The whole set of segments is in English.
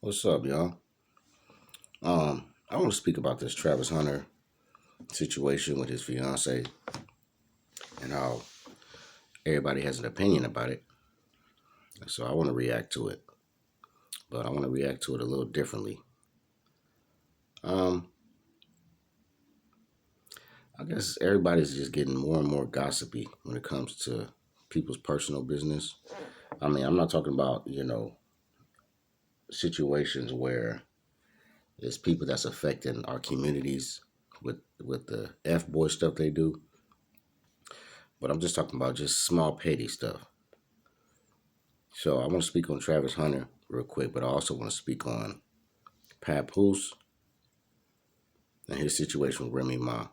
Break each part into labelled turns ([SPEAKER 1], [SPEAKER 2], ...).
[SPEAKER 1] What's up, y'all? I want to speak about this Travis Hunter situation with his fiance and how everybody has an opinion about it. So I want to react to it, but I want to react to it a little differently. Um, I guess everybody's just getting more and more gossipy when it comes to people's personal business. I mean, I'm not talking about situations where it's people that's affecting our communities with the f boy stuff they do, but I'm just talking about just small petty stuff. So I want to speak on Travis Hunter real quick, but I also want to speak on Papoose and his situation with Remy Ma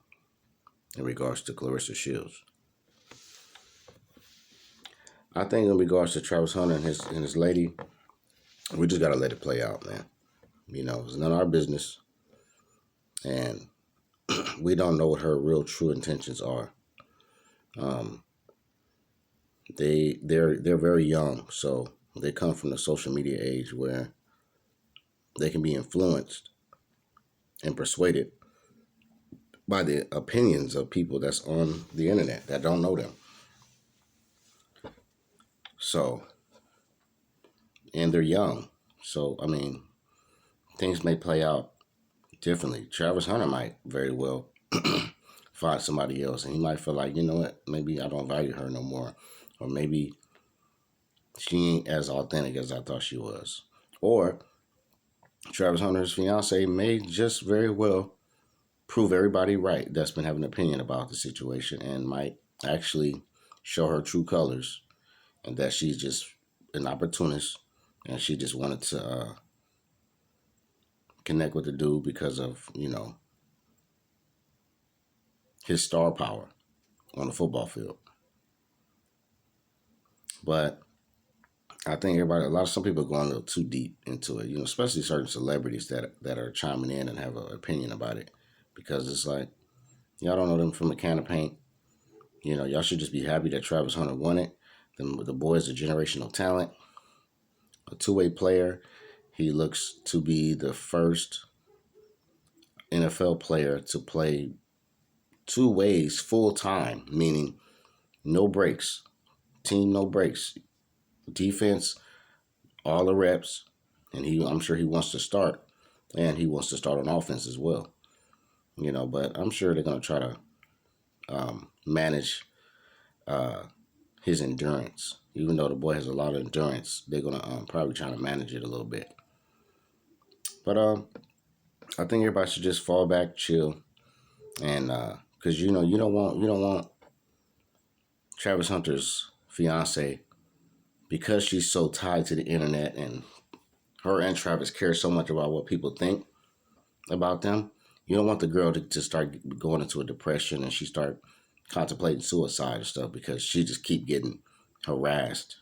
[SPEAKER 1] in regards to Clarissa Shields. I think in regards to Travis Hunter and his lady, we just gotta let it play out, man. It's none of our business, and we don't know what her real true intentions are. Um, they're very young, so they come from the social media age where they can be influenced and persuaded by the opinions of people that's on the internet that don't know them. So, and they're young. So, I mean, things may play out differently. Travis Hunter might very well find somebody else, and he might feel like, you know what, maybe I don't value her no more, or maybe she ain't as authentic as I thought she was. Or Travis Hunter's fiance may just very well prove everybody right that's been having an opinion about the situation and might actually show her true colors and that she's just an opportunist and she just wanted to connect with the dude because of, his star power on the football field. But I think some people are going a little too deep into it, especially certain celebrities that are chiming in and have an opinion about it because it's like, y'all don't know them from a can of paint. Y'all should just be happy that Travis Hunter won it. The boy is a generational talent, a two-way player. He looks to be the first NFL player to play two ways full time, meaning no breaks, team no breaks, defense all the reps, and I'm sure he wants to start, and he wants to start on offense as well. But I'm sure they're gonna try to manage his endurance. Even though the boy has a lot of endurance, they're gonna probably try to manage it a little bit. But I think everybody should just fall back, chill, and because you don't want Travis Hunter's fiance, because she's so tied to the internet and her and Travis care so much about what people think about them. You don't want the girl to start going into a depression and she start contemplating suicide and stuff because she just keep getting harassed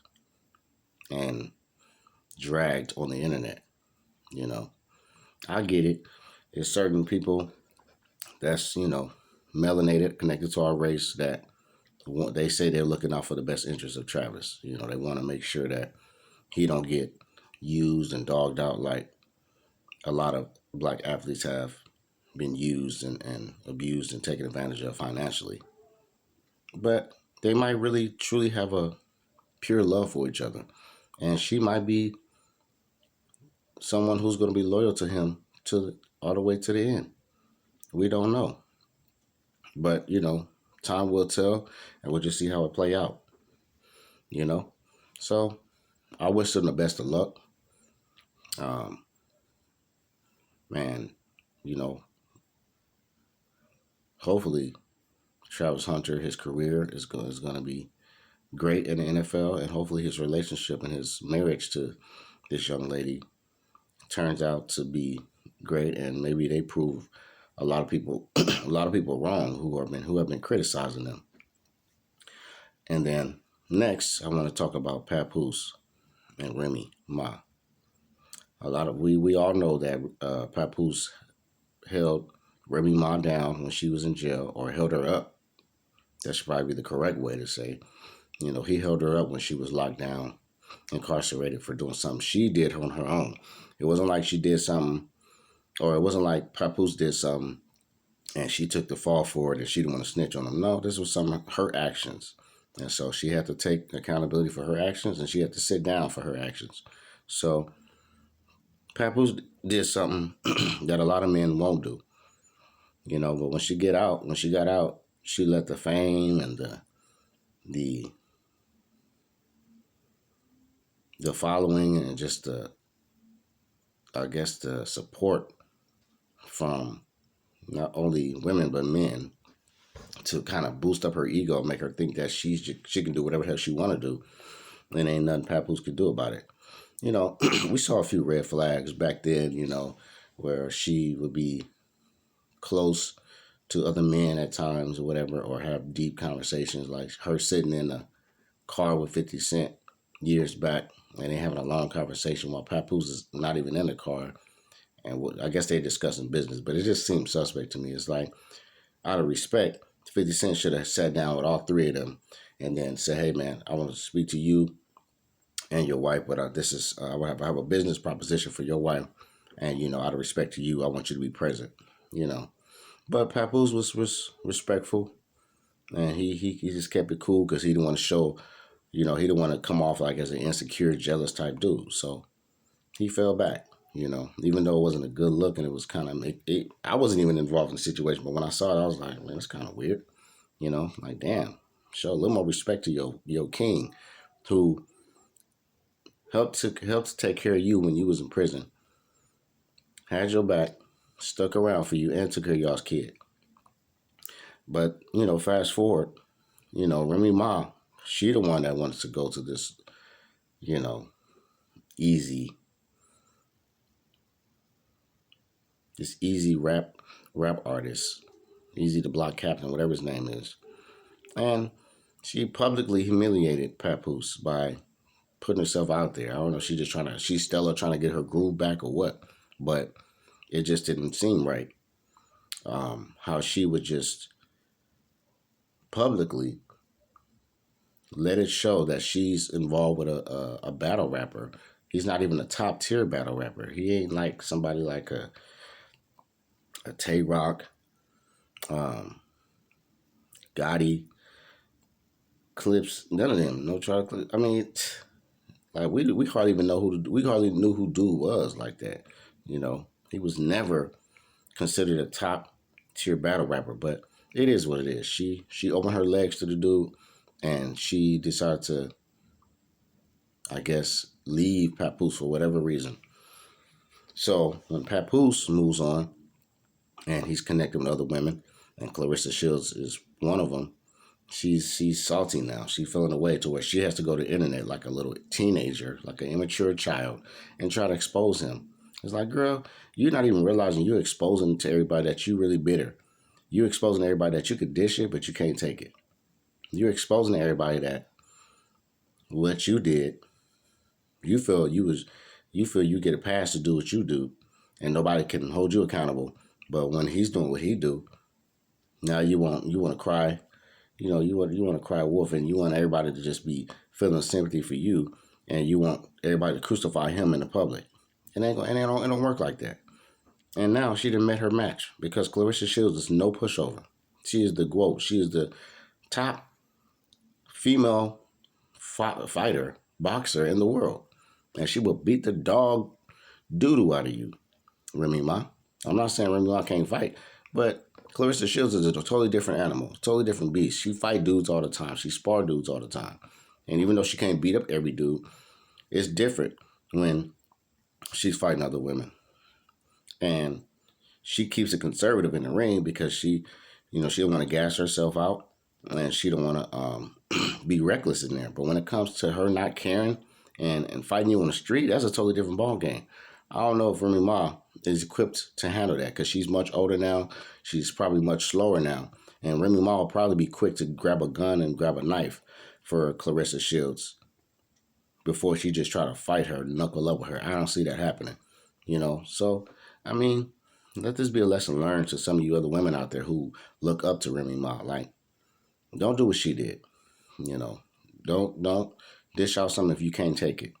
[SPEAKER 1] and dragged on the internet. You know, I get it. There's certain people that's melanated, connected to our race that they say they're looking out for the best interest of Travis. They want to make sure that he don't get used and dogged out like a lot of black athletes have been used and abused and taken advantage of financially. But they might really truly have a pure love for each other. And she might be someone who's going to be loyal to him all the way to the end. We don't know. But, time will tell and we'll just see how it play out. You know? So I wish them the best of luck. Man, you know, hopefully Travis Hunter, his career is going to be great in the NFL, and hopefully his relationship and his marriage to this young lady turns out to be great, and maybe they prove a lot of people a lot of people wrong who have been criticizing them. And then next, I want to talk about Papoose and Remy Ma. We all know that Papoose held Remy Ma down when she was in jail, or held her up. That should probably be the correct way to say. He held her up when she was locked down incarcerated for doing something she did on her own. It wasn't like she did something, or it wasn't like Papoose did something and she took the fall for it and she didn't want to snitch on him. No, this was some of her actions. And so she had to take accountability for her actions and she had to sit down for her actions. So Papoose did something that a lot of men won't do, but when she got out, she let the fame and the the following and just the support from not only women but men to kind of boost up her ego and make her think that she can do whatever the hell she want to do, and ain't nothing Papoose could do about it. We saw a few red flags back then, where she would be close to other men at times or whatever, or have deep conversations, like her sitting in a car with 50 Cent years back and they having a long conversation while Papoose is not even in the car. And I guess they discussing business, but it just seems suspect to me. It's like, out of respect, 50 Cent should have sat down with all three of them and then said, hey, man, I want to speak to you and your wife, but I have a business proposition for your wife. And, out of respect to you, I want you to be present, But Papoose was respectful, and he just kept it cool because he didn't want to show, he didn't want to come off like as an insecure, jealous type dude. So he fell back, even though it wasn't a good look and it was kind of, I wasn't even involved in the situation, but when I saw it, I was like, man, it's kind of weird, like, damn, show a little more respect to your king who helped to take care of you when you was in prison, had your back, stuck around for you, and took care of y'all's kid. But, fast forward, Remy Ma, she the one that wants to go to this, easy, rap artist, easy to block captain, whatever his name is. And she publicly humiliated Papoose by putting herself out there. I don't know, she's Stella trying to get her groove back or what, but it just didn't seem right. How she would just publicly let it show that she's involved with a battle rapper. He's not even a top tier battle rapper. He ain't like somebody like a Tay Rock, Gotti, Clips. None of them. No chocolate. I mean, like we hardly even know we hardly knew who dude was like that. He was never considered a top tier battle rapper, but it is what it is. She opened her legs to the dude, and she decided to, I guess, leave Papoose for whatever reason. So when Papoose moves on, and he's connected with other women, and Clarissa Shields is one of them, she's salty now. She's feeling away to where she has to go to the internet like a little teenager, like an immature child, and try to expose him. It's like, girl, you're not even realizing you're exposing to everybody that you really bitter. You're exposing to everybody that you could dish it, but you can't take it. You're exposing to everybody that what you did, you feel you get a pass to do what you do, and nobody can hold you accountable. But when he's doing what he do, now you want to cry, you want to cry wolf, and you want everybody to just be feeling sympathy for you, and you want everybody to crucify him in the public. It don't work like that. And now she done met her match because Clarissa Shields is no pushover. She is the Gwoat. She is the top female fighter, boxer in the world. And she will beat the dog doo-doo out of you, Remy Ma. I'm not saying Remy Ma can't fight, but Clarissa Shields is a totally different animal, totally different beast. She fight dudes all the time. She spar dudes all the time. And even though she can't beat up every dude, it's different when she's fighting other women. And she keeps it conservative in the ring because she don't want to gas herself out, and she don't want to be reckless in there. But when it comes to her not caring and fighting you on the street, that's a totally different ball game. I don't know if Remy Ma is equipped to handle that because she's much older now. She's probably much slower now. And Remy Ma will probably be quick to grab a gun and grab a knife for Clarissa Shields before she just try to fight her, knuckle up with her. I don't see that happening, So, I mean, let this be a lesson learned to some of you other women out there who look up to Remy Ma. Like, don't do what she did, Don't dish out something if you can't take it.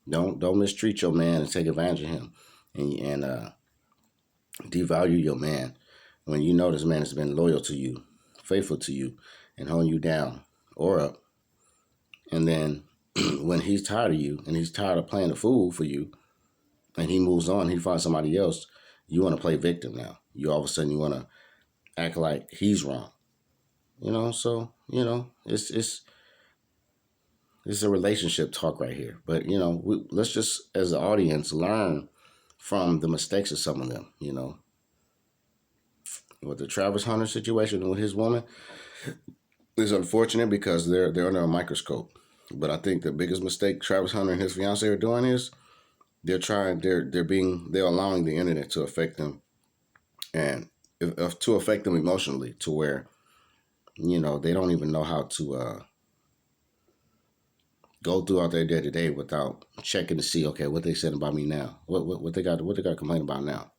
[SPEAKER 1] Don't mistreat your man and take advantage of him, and devalue your man when you know this man has been loyal to you, faithful to you, and holding you down or up. And then when he's tired of you and he's tired of playing the fool for you, and he moves on, he finds somebody else, you want to play victim now. You all of a sudden you want to act like he's wrong. So it's a relationship talk right here. But let's just as an audience learn from the mistakes of some of them. With the Travis Hunter situation with his woman, it's unfortunate because they're under a microscope. But I think the biggest mistake Travis Hunter and his fiance are doing is they're allowing the internet to affect them, and to affect them emotionally, to where they don't even know how to go throughout their day to day without checking to see, okay, what they said about me now, what they got to complain about now,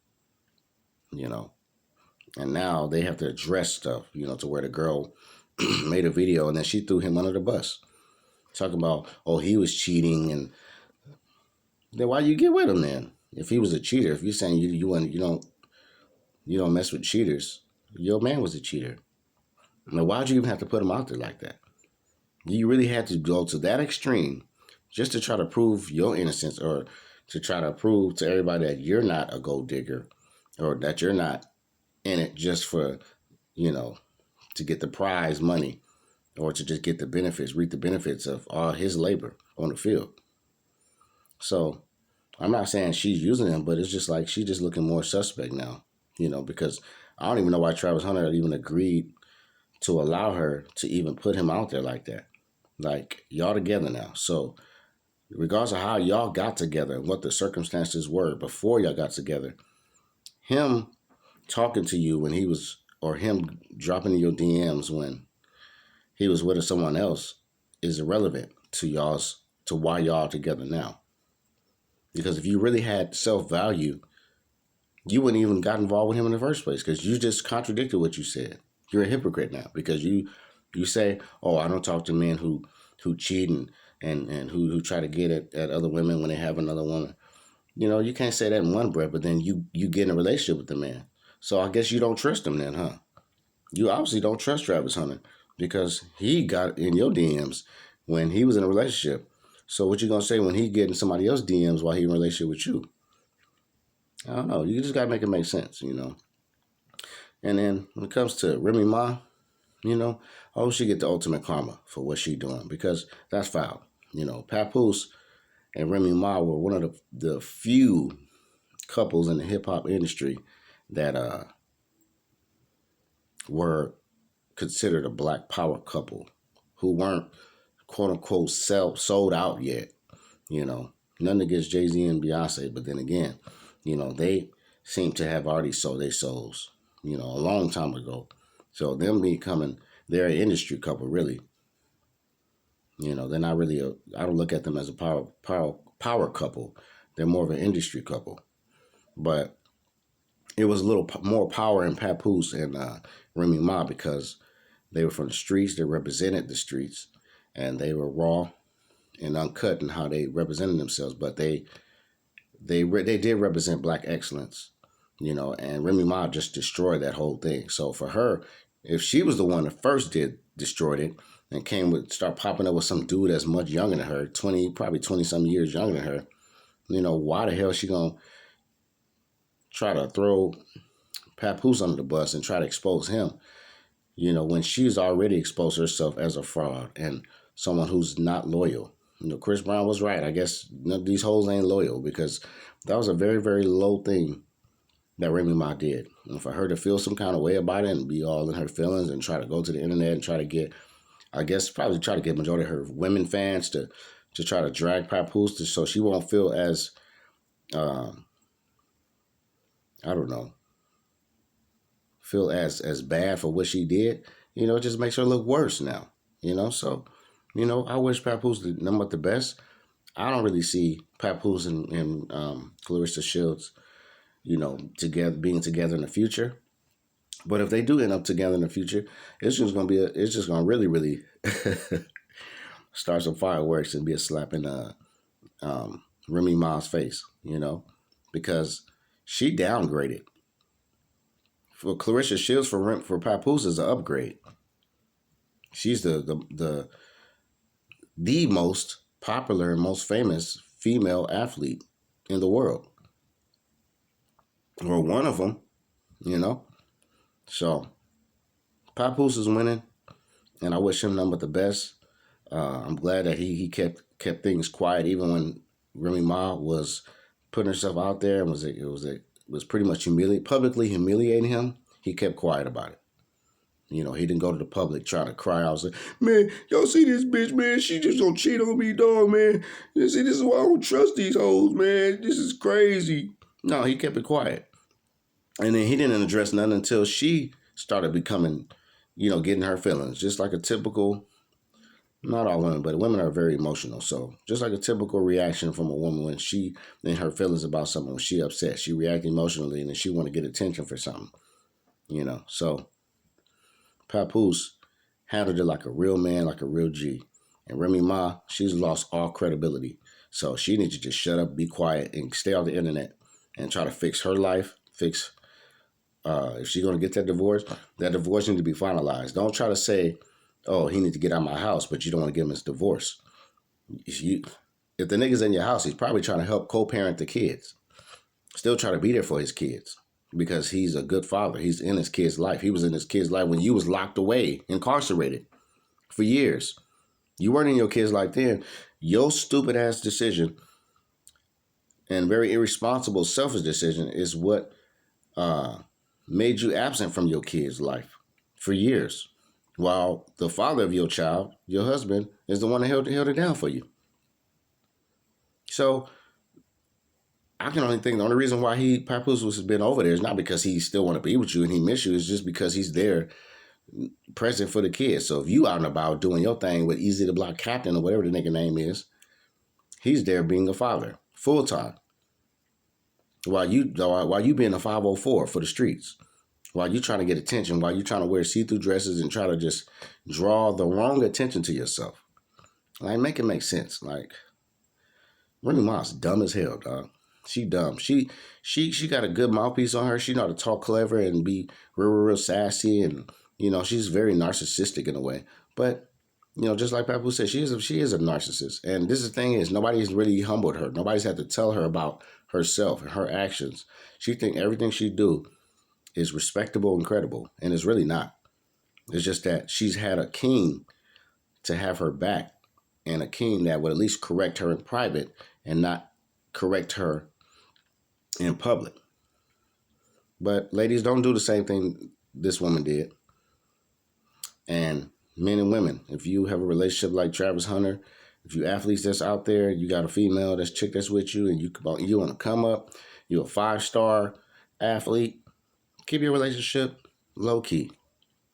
[SPEAKER 1] and now they have to address stuff, to where the girl made a video and then she threw him under the bus, talking about, oh, he was cheating, and then why you get with him then? If he was a cheater, if you're saying you don't mess with cheaters, your man was a cheater. Now, why'd you even have to put him out there like that? You really had to go to that extreme just to try to prove your innocence, or to try to prove to everybody that you're not a gold digger, or that you're not in it just for, to get the prize money, or to just get the benefits, reap the benefits of all his labor on the field. So I'm not saying she's using him, but it's just like she's just looking more suspect now, because I don't even know why Travis Hunter even agreed to allow her to even put him out there like that. Like, y'all together now. So regardless of how y'all got together and what the circumstances were before y'all got together, him talking to you when he was, or him dropping in your DMs when he was with someone else, is irrelevant to why y'all together now. Because if you really had self-value, you wouldn't even got involved with him in the first place, because you just contradicted what you said. You're a hypocrite now, because you say, oh, I don't talk to men who cheat and who try to get at other women when they have another woman. You can't say that in one breath, but then you get in a relationship with the man. So I guess you don't trust him then, huh? You obviously don't trust Travis Hunter, because he got in your DMs when he was in a relationship. So what you gonna say when he get in somebody else's DMs while he in a relationship with you? I don't know. You just gotta make it make sense, And then when it comes to Remy Ma, I hope she get the ultimate karma for what she doing, because that's foul. Papoose and Remy Ma were one of the few couples in the hip hop industry that were considered a black power couple, who weren't quote unquote sold out yet. Nothing against Jay-Z and Beyonce, but then again, they seem to have already sold their souls, a long time ago. So them they're an industry couple, really. They're not really I don't look at them as a power couple. They're more of an industry couple. But it was a little more power in Papoose and Remy Ma, because they were from the streets, they represented the streets, and they were raw and uncut in how they represented themselves. But they did represent black excellence, and Remy Ma just destroyed that whole thing. So for her, if she was the one that first destroyed it, and start popping up with some dude that's much younger than her, probably 20 some years younger than her, why the hell is she gonna try to throw Papoose under the bus and try to expose him, when she's already exposed herself as a fraud and someone who's not loyal. Chris Brown was right. I guess none of these hoes ain't loyal, because that was a very, very low thing that Remy Ma did. And for her to feel some kind of way about it and be all in her feelings and try to go to the internet and try to get, probably try to get majority of her women fans to try to drag Papoose so she won't feel as, I don't know, feel as bad for what she did, it just makes her look worse now, So, I wish Papoose nothing but the best. I don't really see Papoose and Clarissa Shields, being together in the future. But if they do end up together in the future, it's just gonna really, really start some fireworks and be a slap in Remy Ma's face, because she downgraded. For Clarissa Shields for Papoose is an upgrade. She's the most popular and most famous female athlete in the world, or one of them, you know. So Papoose is winning, and I wish him nothing but the best. I'm glad that he kept things quiet even when Remy Ma was putting herself out there and was pretty much publicly humiliating him. He kept quiet about it. He didn't go to the public trying to cry out, say, "Man, y'all see this bitch, man? She just gonna cheat on me, dog, man. You see, this is why I don't trust these hoes, man. This is crazy." No, he kept it quiet. And then he didn't address nothing until she started becoming, getting her feelings. Just like a typical, not all women, but women are very emotional. So just like a typical reaction from a woman when she in her feelings about something, when she upset, she react emotionally and then she want to get attention for something, So Papoose handled it like a real man, like a real G. And Remy Ma, she's lost all credibility. So she needs to just shut up, be quiet, and stay on the internet and try to fix her life, if she's going to get that divorce needs to be finalized. Don't try to say, "Oh, he needs to get out of my house," but you don't want to give him his divorce. If the nigga's in your house, he's probably trying to help co-parent the kids. Still try to be there for his kids because he's a good father. He's in his kid's life. He was in his kid's life when you was locked away, incarcerated for years. You weren't in your kid's life then. Your stupid ass decision and very irresponsible, selfish decision is what made you absent from your kid's life for years, while the father of your child, your husband, is the one that held it down for you. So I can only think the only reason why Papoose has been over there is not because he still want to be with you and he miss you. It's just because he's there present for the kids. So if you out and about doing your thing with Easy to Block Captain or whatever the nigga name is, he's there being a father full time. While you being a 504 for the streets, while you trying to get attention, while you trying to wear see-through dresses and try to just draw the wrong attention to yourself. Like, make it make sense. Like, Remy Ma's dumb as hell, dog. She dumb. She got a good mouthpiece on her. She know how to talk clever and be real sassy, and she's very narcissistic in a way. But just like Papoose said, she is a narcissist. And this is the thing is, nobody's really humbled her. Nobody's had to tell her about herself and her actions. She think everything she do is respectable and credible, and it's really not. It's just that she's had a king to have her back, and a king that would at least correct her in private and not correct her in public. But ladies, don't do the same thing this woman did. And men and women, if you have a relationship like Travis Hunter, if you athletes that's out there, you got a female that's with you, and you want to come up, you're a 5-star athlete, keep your relationship low key,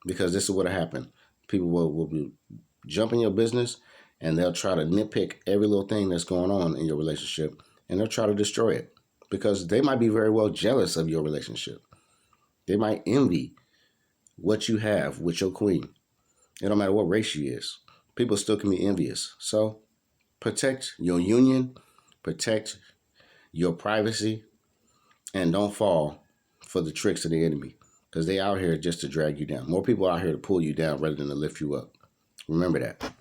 [SPEAKER 1] because this is what'll happen. People will be jumping your business, and they'll try to nitpick every little thing that's going on in your relationship, and they'll try to destroy it because they might be very well jealous of your relationship. They might envy what you have with your queen. It don't matter what race she is. People still can be envious. So protect your union, protect your privacy, and don't fall for the tricks of the enemy, because they out here just to drag you down. More people out here to pull you down rather than to lift you up. Remember that.